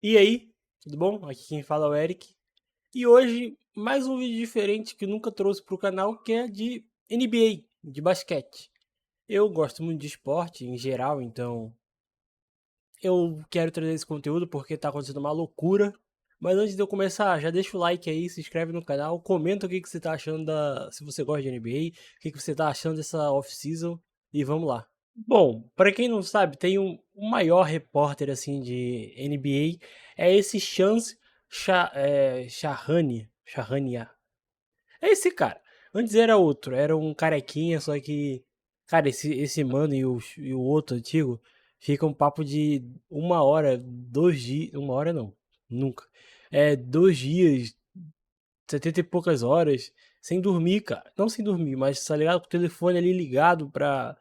E aí, tudo bom? Aqui quem fala é o Eric. E hoje, mais um vídeo diferente que eu nunca trouxe pro canal, que é de NBA, de basquete. Eu gosto muito de esporte em geral, então eu quero trazer esse conteúdo porque tá acontecendo uma loucura. Mas antes de eu começar, já deixa o like aí, se inscreve no canal, comenta o que que você tá achando se você gosta de NBA, o que que você tá achando dessa off-season e vamos lá. Bom, para quem não sabe, tem o maior repórter assim de NBA é esse Charania. É esse cara. Antes era outro, era um carequinha, só que cara, esse mano e o outro antigo fica um papo de 1 hora, 2 dias, 1 hora não, nunca. É 2 dias, 70 e poucas horas, sem dormir, cara. Não sem dormir, mas tá ligado? Com o telefone ali ligado pra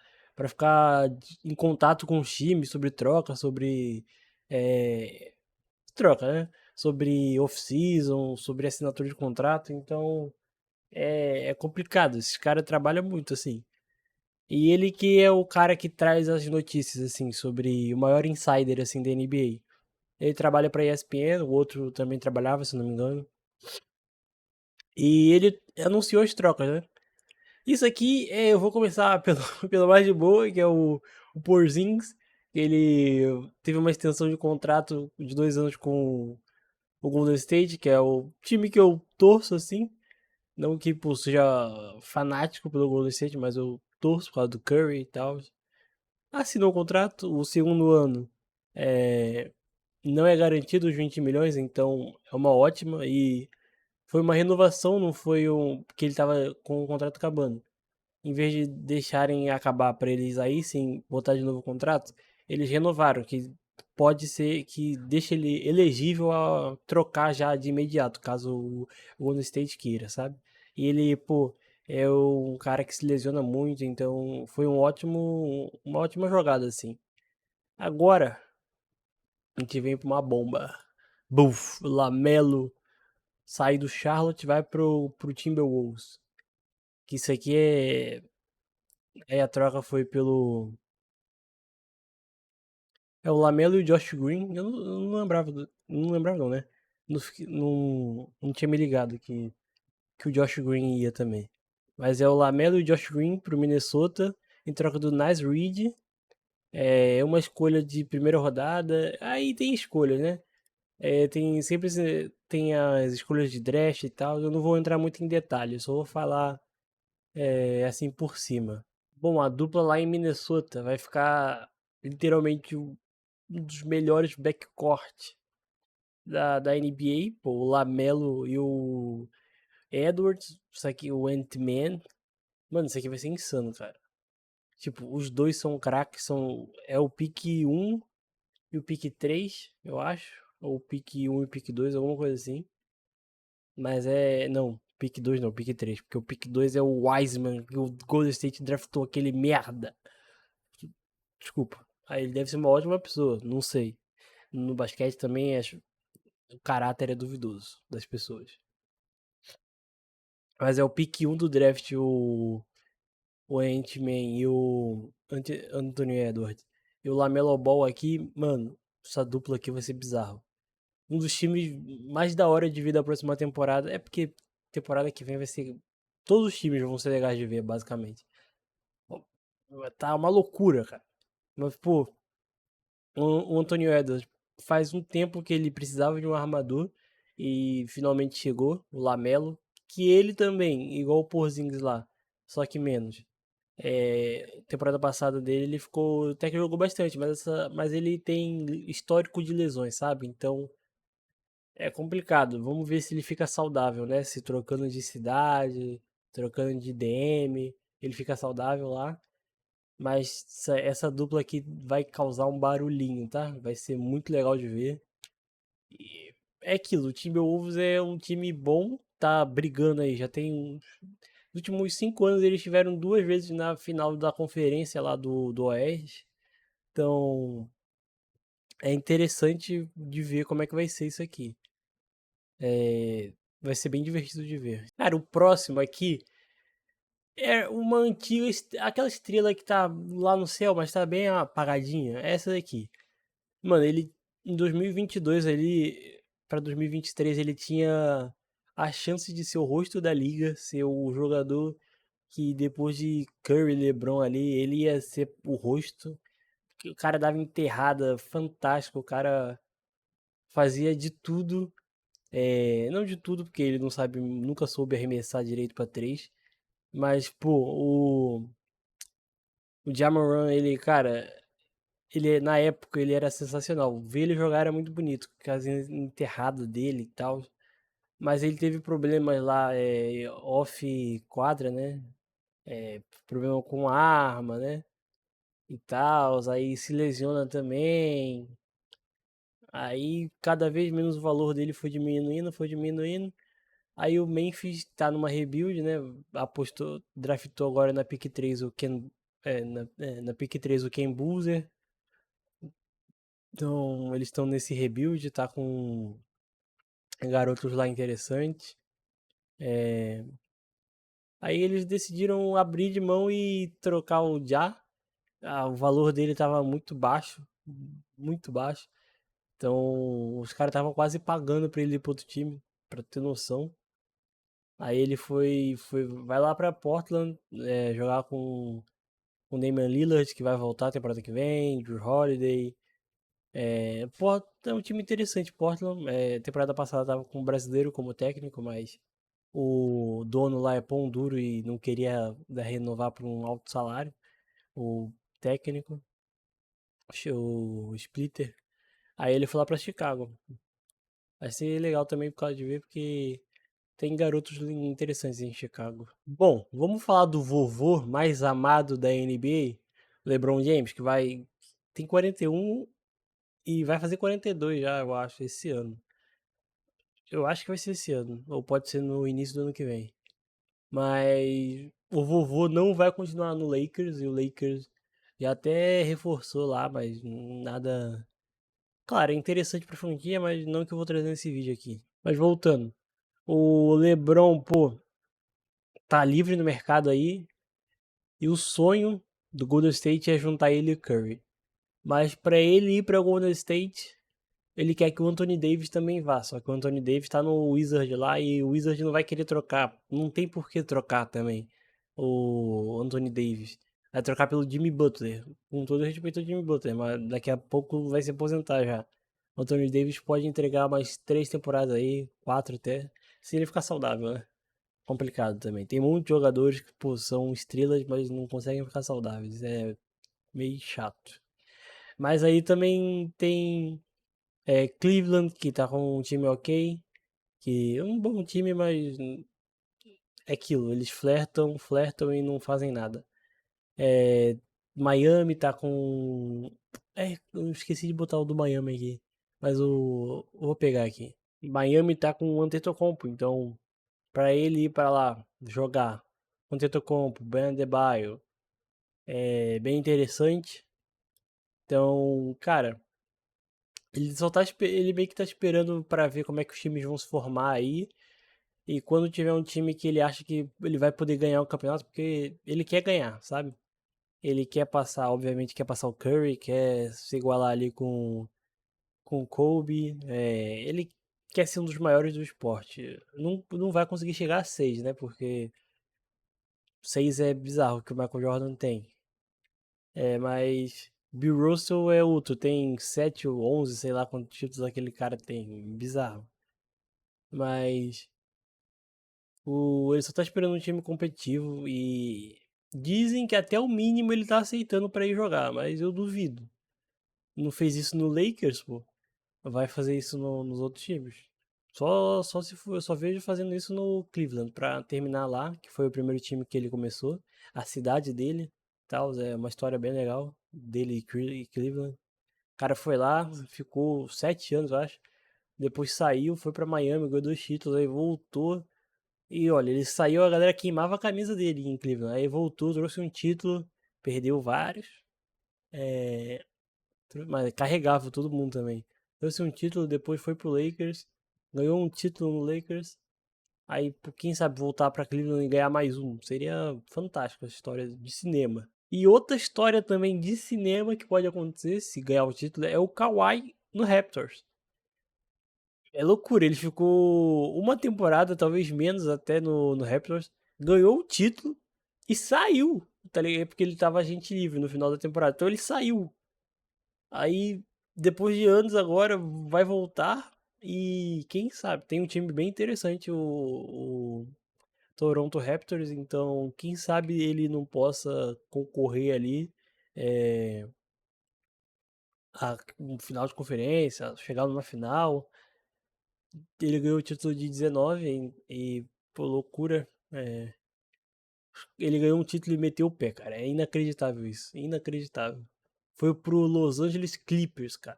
ficar em contato com os times sobre troca, sobre. É, troca, né? Sobre off-season, sobre assinatura de contrato. Então é complicado. Esse cara trabalha muito, assim. E ele que é o cara que traz as notícias, assim, sobre o maior insider, assim, da NBA. Ele trabalha pra ESPN, o outro também trabalhava, se não me engano. E ele anunciou as trocas, né? Isso aqui, eu vou começar pelo, pelo mais de boa, que é o Porzingis. Ele teve uma extensão de contrato de 2 anos com o Golden State, que é o time que eu torço, assim. Não que pô, seja fanático pelo Golden State, mas eu torço por causa do Curry e tal. Assinou o contrato, o segundo ano é, não é garantido os 20 milhões, então é uma ótima. E foi uma renovação, não foi um. Porque ele tava com o contrato acabando. Em vez de deixarem acabar para eles aí sim botar de novo o contrato, eles renovaram, que pode ser que deixe ele elegível a trocar já de imediato, caso o Golden State queira, sabe? E ele, pô, é um cara que se lesiona muito, então foi uma ótima jogada assim. Agora a gente vem pra uma bomba. Buf, Lamelo sai do Charlotte e vai pro Timberwolves. Que isso aqui é. Aí a troca foi pelo. É o Lamelo e o Josh Green. Eu não lembrava. Não lembrava, não, né? Não tinha me ligado que o Josh Green ia também. Mas é o Lamelo e o Josh Green pro Minnesota em troca do Nice Reed. É uma escolha de primeira rodada. Aí tem escolha, né? Tem sempre tem as escolhas de draft e tal. Eu não vou entrar muito em detalhes, só vou falar assim por cima. Bom, a dupla lá em Minnesota vai ficar literalmente um dos melhores backcourt da NBA, pô, o Lamelo e o Edwards, isso aqui, o Ant-Man. Mano, isso aqui vai ser insano, cara. Tipo, os dois são craques, é o pique um e o pique 3 eu acho. Ou o pique um e o pique 2 alguma coisa assim. Mas não, pique 2 não, pique 3 porque o pique 2 é o Wiseman, que o Golden State draftou aquele merda. Desculpa. Aí ele deve ser uma ótima pessoa, não sei. No basquete também o caráter é duvidoso das pessoas. Mas é o pick 1 do draft, o Ant-Man e o Anthony Edwards. E o Lamelo Ball aqui, mano, essa dupla aqui vai ser bizarro. Um dos times mais da hora de ver da próxima temporada. É porque temporada que vem vai ser. Todos os times vão ser legais de ver, basicamente. Tá uma loucura, cara. Mas, pô, o Anthony Edwards faz um tempo que ele precisava de um armador e finalmente chegou, o Lamelo, que ele também, igual o Porzingis lá, só que menos. Temporada passada dele ele ficou, até que jogou bastante, mas ele tem histórico de lesões, sabe? Então é complicado. Vamos ver se ele fica saudável, né? Se trocando de cidade, trocando de DM, ele fica saudável lá. Mas essa dupla aqui vai causar um barulhinho, tá? Vai ser muito legal de ver. E é aquilo, o Timberwolves é um time bom, tá brigando aí. Já tem nos últimos 5 anos eles tiveram 2 vezes na final da conferência lá do Oeste. Então é interessante de ver como é que vai ser isso aqui. Vai ser bem divertido de ver. Cara, o próximo aqui é uma antiga, aquela estrela que tá lá no céu, mas tá bem apagadinha. Essa daqui. Mano, ele. em 2022 ele para 2023 ele tinha a chance de ser o rosto da liga, ser o jogador que depois de Curry, e LeBron ali, ele ia ser o rosto. O cara dava enterrada fantástica, o cara fazia de tudo, não de tudo porque ele não sabe, nunca soube arremessar direito pra três, mas pô, o Ja Morant, ele, cara, ele na época ele era sensacional. Ver ele jogar era muito bonito, casinha enterrada dele e tal. Mas ele teve problemas lá, off quadra, né? Problema com arma, né? E tal. Aí se lesiona também. Aí cada vez menos o valor dele foi diminuindo, foi diminuindo. Aí o Memphis tá numa rebuild, né? Apostou, draftou agora na pick 3 o Ken, na pick 3 o Ken Boozer. Então eles estão nesse rebuild, tá com garotos lá interessantes. Aí eles decidiram abrir de mão e trocar o Ja. O valor dele tava muito baixo, muito baixo. Então os caras estavam quase pagando pra ele ir pro outro time, pra ter noção. Aí ele vai lá pra Portland, jogar com o Damian Lillard, que vai voltar a temporada que vem, Drew Holiday. É um time interessante, Portland. Temporada passada tava com um brasileiro como técnico, mas o dono lá é pão duro e não queria renovar por um alto salário. O técnico, o Splitter. Aí ele foi lá pra Chicago. Vai ser legal também por causa de ver, porque tem garotos interessantes em Chicago. Bom, vamos falar do vovô mais amado da NBA, LeBron James, que tem 41 e vai fazer 42 já, eu acho, esse ano. Eu acho que vai ser esse ano, ou pode ser no início do ano que vem. Mas o vovô não vai continuar no Lakers, e o Lakers já até reforçou lá, mas nada. Claro, é interessante pra franquia, mas não que eu vou trazer nesse vídeo aqui. Mas voltando, o LeBron, pô, tá livre no mercado aí, e o sonho do Golden State é juntar ele e o Curry. Mas pra ele ir pra Golden State, ele quer que o Anthony Davis também vá. Só que o Anthony Davis tá no Wizard lá e o Wizard não vai querer trocar. Não tem por que trocar também o Anthony Davis. Vai trocar pelo Jimmy Butler. Com todo respeito ao Jimmy Butler, mas daqui a pouco vai se aposentar já. O Anthony Davis pode entregar mais 3 temporadas aí, 4 até, se ele ficar saudável, né? Complicado também. Tem muitos jogadores que, pô, são estrelas, mas não conseguem ficar saudáveis. É meio chato. Mas aí também tem Cleveland, que tá com um time ok. Que é um bom time, mas é aquilo. Eles flertam, flertam e não fazem nada. É, Miami tá com. Eu esqueci de botar o do Miami aqui. Mas vou pegar aqui. Miami tá com o Antetokounmpo, então pra ele ir pra lá jogar Antetokounmpo, Bam Adebayo, é bem interessante. Então, cara, ele só tá ele meio que tá esperando pra ver como é que os times vão se formar aí. E quando tiver um time que ele acha que ele vai poder ganhar o campeonato, porque ele quer ganhar, sabe? Ele quer passar, obviamente, quer passar o Curry, quer se igualar ali com o Kobe. Ele quer ser um dos maiores do esporte. Não vai conseguir chegar a 6, né? Porque 6 é bizarro que o Michael Jordan tem. Mas Bill Russell é outro, tem 7 ou 11, sei lá quantos títulos aquele cara tem. Bizarro. Mas ele só tá esperando um time competitivo e dizem que até o mínimo ele tá aceitando pra ir jogar, mas eu duvido. Não fez isso no Lakers, pô. Vai fazer isso nos outros times. Só se for, eu só vejo fazendo isso no Cleveland pra terminar lá, que foi o primeiro time que ele começou, a cidade dele, tal, é uma história bem legal dele e Cleveland. O cara foi lá, ficou 7 anos, eu acho. Depois saiu, foi pra Miami, ganhou 2 títulos, aí voltou. E olha, ele saiu, a galera queimava a camisa dele em Cleveland. Aí voltou, trouxe um título, perdeu vários, é, mas carregava todo mundo também. Trouxe um título, depois foi pro Lakers, ganhou um título no Lakers. Aí, quem sabe, voltar pra Cleveland e ganhar mais um. Seria fantástico essa história de cinema. E outra história também de cinema que pode acontecer se ganhar o título é o Kawhi no Raptors. É loucura, ele ficou uma temporada, talvez menos até no Raptors, ganhou o título e saiu, tá ligado? Porque ele tava agente livre no final da temporada. Então ele saiu. Aí, depois de anos agora, vai voltar e quem sabe, tem um time bem interessante, o Toronto Raptors, então quem sabe ele não possa concorrer ali é, a um final de conferência, chegar numa final. Ele ganhou o título de 19 e, pô, loucura. Ele ganhou um título e meteu o pé, cara. É inacreditável isso. Inacreditável. Foi pro Los Angeles Clippers, cara.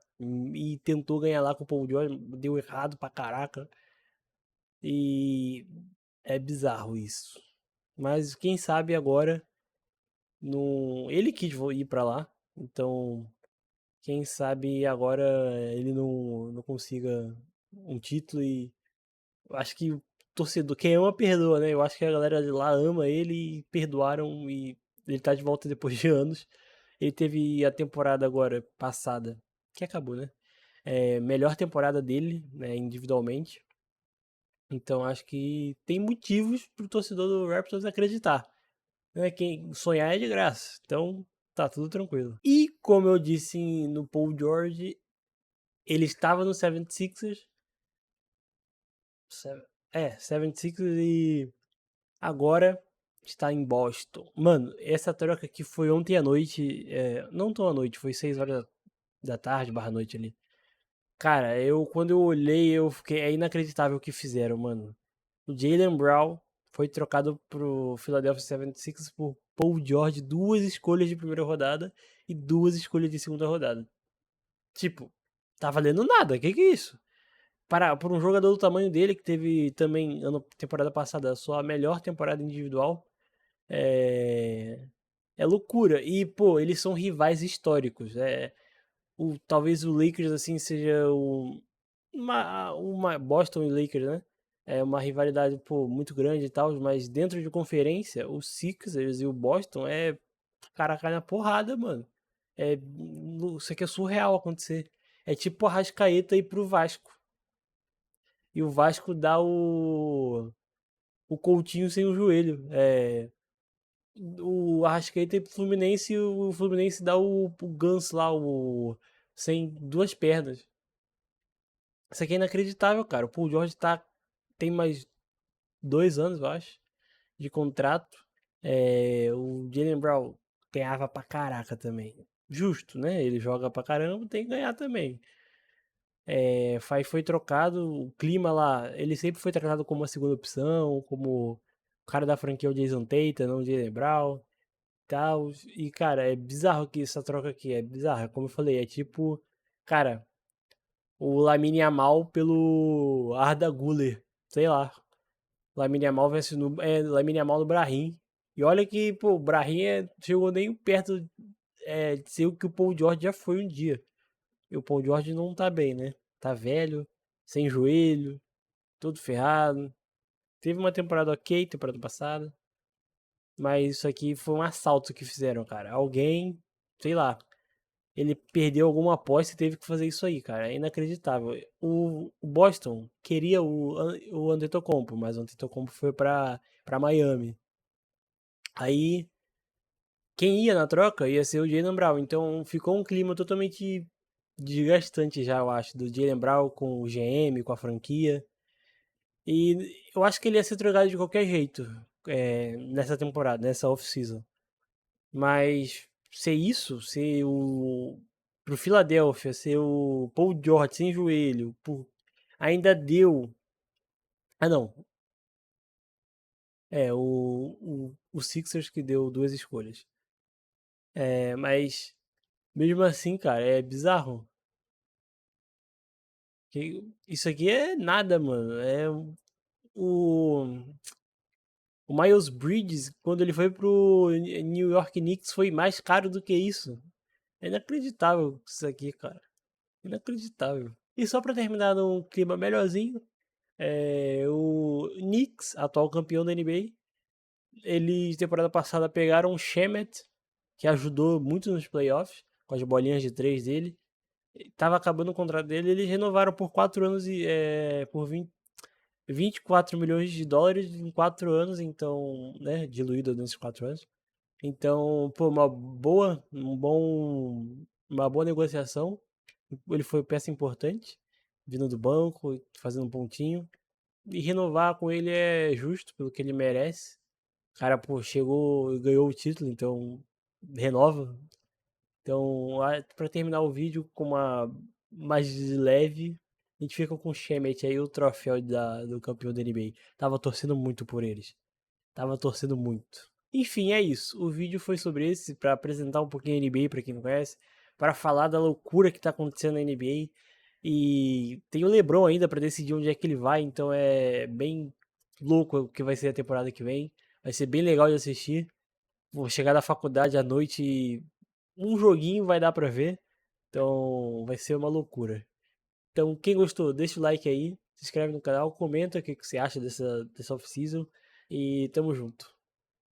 E tentou ganhar lá com o Paul George. Deu errado pra caraca. E é bizarro isso. Mas quem sabe agora. Não... Ele quis ir pra lá. Então, quem sabe agora ele não consiga um título e acho que o torcedor, quem ama, perdoa, né? Eu acho que a galera de lá ama ele e perdoaram e ele tá de volta depois de anos. Ele teve a temporada agora passada, que acabou, né? Melhor temporada dele, né, individualmente. Então acho que tem motivos pro torcedor do Raptors acreditar. Né? Quem sonhar é de graça. Então tá tudo tranquilo. E como eu disse no Paul George, ele estava no 76ers. 76ers e agora está em Boston. Mano, essa troca aqui foi ontem à noite. Não tão à noite, foi 6 horas da tarde, barra noite ali. Cara, quando eu olhei, eu fiquei. É inacreditável o que fizeram, mano. O Jaylen Brown foi trocado pro Philadelphia 76ers por Paul George, duas escolhas de primeira rodada e duas escolhas de segunda rodada. Tipo, tá valendo nada, que é isso? Por um jogador do tamanho dele, que teve também, temporada passada, a sua melhor temporada individual, é, é loucura. E, pô, eles são rivais históricos. Talvez o Lakers, assim, seja uma Boston e Lakers, né? É uma rivalidade, pô, muito grande e tal, mas dentro de conferência, o Sixers e o Boston cara cai na porrada, mano. Isso aqui é surreal acontecer. É tipo a Arrascaeta ir pro Vasco. E o Vasco dá o Coutinho sem o joelho. O Arrascaeta ir pro Fluminense e o Fluminense dá o Ganso lá, sem duas pernas. Isso aqui é inacreditável, cara. O Paul George tem mais 2 anos, eu acho, de contrato. O Jaylen Brown ganhava pra caraca também. Justo, né? Ele joga pra caramba, tem que ganhar também. Foi trocado, o clima lá, ele sempre foi tratado como uma segunda opção, como o cara da franquia, o Jason Tatum, não o Jaylen Brown, tal. E, cara, é bizarro que essa troca aqui, é bizarra. Como eu falei, é tipo, cara, o Lamine Yamal pelo Arda Güler, sei lá. Lamine Yamal versus Lamine Yamal no Brahim. E olha que, pô, o Brahim chegou nem perto de ser o que o Paul George já foi um dia. E o Paul George não tá bem, né? Tá velho, sem joelho, todo ferrado. Teve uma temporada ok, temporada passada. Mas isso aqui foi um assalto que fizeram, cara. Alguém, sei lá, ele perdeu alguma aposta e teve que fazer isso aí, cara. É inacreditável. O Boston queria o Antetokounmpo, mas o Antetokounmpo foi pra Miami. Aí, quem ia na troca ia ser o Jaylen Brown. Então ficou um clima totalmente desgastante já, eu acho, do Jaylen Brown com o GM, com a franquia. E eu acho que ele ia ser trocado de qualquer jeito nessa temporada, nessa off-season. Mas ser isso, ser pro Philadelphia, ser o Paul George sem joelho, ainda deu. Ah, não. O Sixers que deu duas escolhas. Mas mesmo assim, cara, é bizarro. Isso aqui é nada, mano. O, o Miles Bridges, quando ele foi pro New York Knicks, foi mais caro do que isso. É inacreditável isso aqui, cara. Inacreditável. E só pra terminar num clima melhorzinho, o Knicks, atual campeão da NBA, eles temporada passada pegaram o Shemet, que ajudou muito nos playoffs, com as bolinhas de três dele. Tava acabando o contrato dele, eles renovaram por 4 anos e por 24 milhões de dólares em 4 anos, então, né, diluído nesses 4 anos. Então, pô, uma boa negociação. Ele foi peça importante, vindo do banco, fazendo um pontinho. E renovar com ele é justo, pelo que ele merece. O cara, pô, chegou e ganhou o título, então renova. Então, pra terminar o vídeo com uma mais leve, a gente fica com o Shemet aí, o troféu do campeão da NBA. Tava torcendo muito por eles. Tava torcendo muito. Enfim, é isso. O vídeo foi sobre esse, pra apresentar um pouquinho a NBA pra quem não conhece, pra falar da loucura que tá acontecendo na NBA. E tem o LeBron ainda pra decidir onde é que ele vai, então é bem louco o que vai ser a temporada que vem. Vai ser bem legal de assistir. Vou chegar da faculdade à noite e um joguinho vai dar pra ver. Então vai ser uma loucura. Então, quem gostou, deixa o like aí, se inscreve no canal, comenta o que você acha dessa off-season e tamo junto.